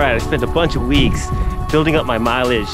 right, I spent a bunch of weeks building up my mileage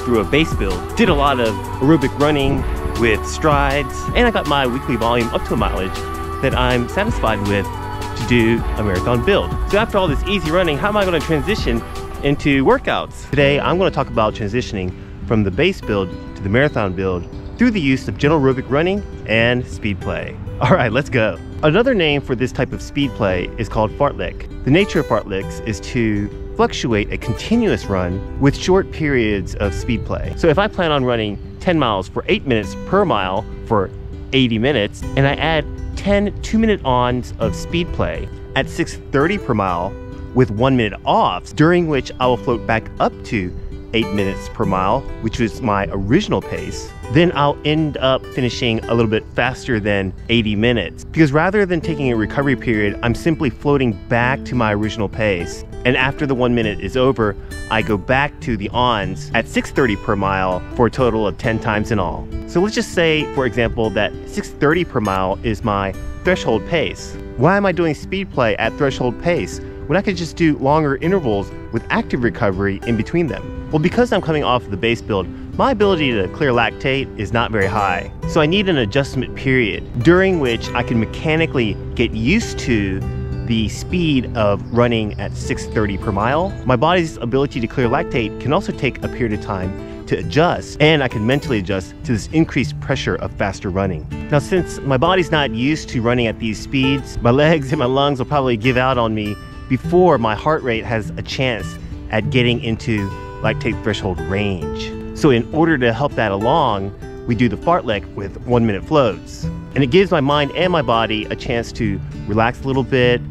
through a base build. Did a lot of aerobic running with strides, and I got my weekly volume up to a mileage that I'm satisfied with to do a marathon build. So after all this easy running, how am I going to transition into workouts? Today, I'm going to talk about transitioning from the base build to the marathon build through the use of gentle aerobic running and speed play. All right, let's go. Another name for this type of speed play is called fartlek. The nature of fartleks is to fluctuate a continuous run with short periods of speed play. So if I plan on running 10 miles for 8 minutes per mile for 80 minutes, and I add 10 2-minute ons of speed play at 6:30 per mile with 1 minute off, during which I will float back up to 8 minutes per mile, which was my original pace, then I'll end up finishing a little bit faster than 80 minutes. Because rather than taking a recovery period, I'm simply floating back to my original pace. And after the 1 minute is over, I go back to the ons at 6:30 per mile for a total of 10 times in all. So let's just say, for example, that 6:30 per mile is my threshold pace. Why am I doing speed play at threshold pace when I could just do longer intervals with active recovery in between them? Well, because I'm coming off of the base build, my ability to clear lactate is not very high. So I need an adjustment period during which I can mechanically get used to the speed of running at 6:30 per mile. My body's ability to clear lactate can also take a period of time to adjust, and I can mentally adjust to this increased pressure of faster running. Now, since my body's not used to running at these speeds, my legs and my lungs will probably give out on me before my heart rate has a chance at getting into lactate threshold range. So in order to help that along, we do the fartlek with 1 minute floats. And it gives my mind and my body a chance to relax a little bit,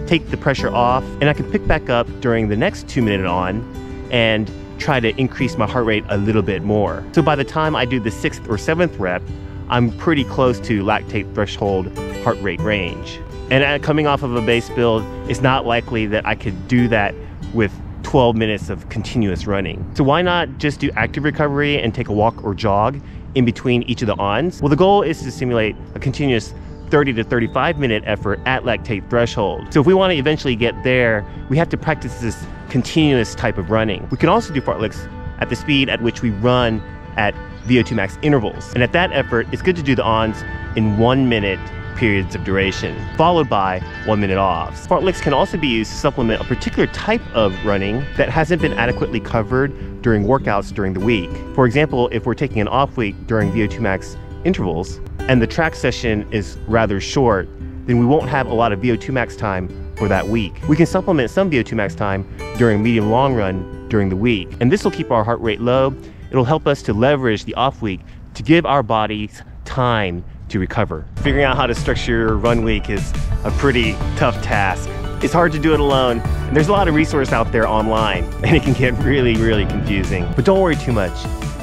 take the pressure off, and I can pick back up during the next 2 minute on and try to increase my heart rate a little bit more. So by the time I do the 6th or 7th rep, I'm pretty close to lactate threshold heart rate range. And coming off of a base build, it's not likely that I could do that with 12 minutes of continuous running. So why not just do active recovery and take a walk or jog in between each of the ons? Well, the goal is to simulate a continuous 30 to 35 minute effort at lactate threshold. So if we want to eventually get there, we have to practice this continuous type of running. We can also do fartleks at the speed at which we run at VO2 max intervals. And at that effort, it's good to do the ons in 1 minute periods of duration, followed by 1 minute offs. Fartleks can also be used to supplement a particular type of running that hasn't been adequately covered during workouts during the week. For example, if we're taking an off week during VO2 max intervals and the track session is rather short, then we won't have a lot of VO2 max time for that week. We can supplement some VO2 max time during medium long run during the week. And this will keep our heart rate low. It'll help us to leverage the off week to give our bodies time to recover. Figuring out how to structure your run week is a pretty tough task. It's hard to do it alone, and there's a lot of resources out there online, and it can get really, really confusing. But don't worry too much.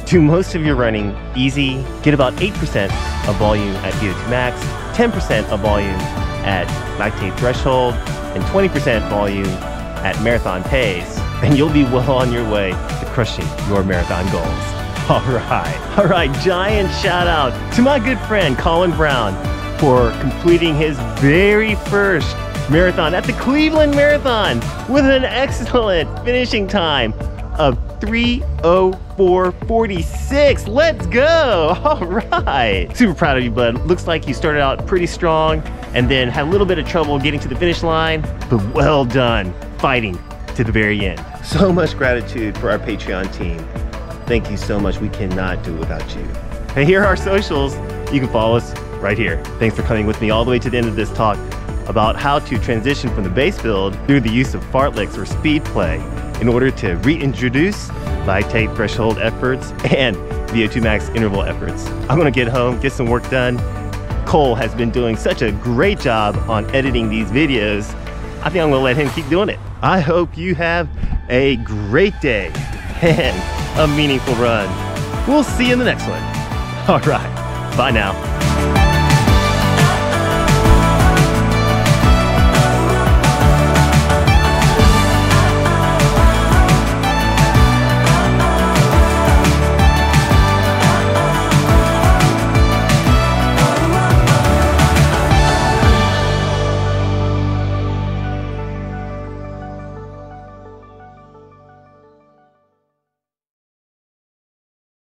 Do most of your running easy, get about 8% of volume at VO2 max, 10% of volume at lactate threshold, and 20% volume at marathon pace, and you'll be well on your way to crushing your marathon goals. All right, giant shout out to my good friend Colin Brown for completing his very first marathon at the Cleveland Marathon with an excellent finishing time of 3:04:46. Let's go. All right. Super proud of you, bud. Looks like you started out pretty strong and then had a little bit of trouble getting to the finish line, but well done fighting to the very end. So much gratitude for our Patreon team. Thank you so much. We cannot do it without you. And here are our socials. You can follow us right here. Thanks for coming with me all the way to the end of this talk about how to transition from the base build through the use of fartleks or speed play in order to reintroduce lactate threshold efforts and VO2 max interval efforts. I'm gonna get home, get some work done. Cole has been doing such a great job on editing these videos. I think I'm gonna let him keep doing it. I hope you have a great day and a meaningful run. We'll see you in the next one. All right, bye now.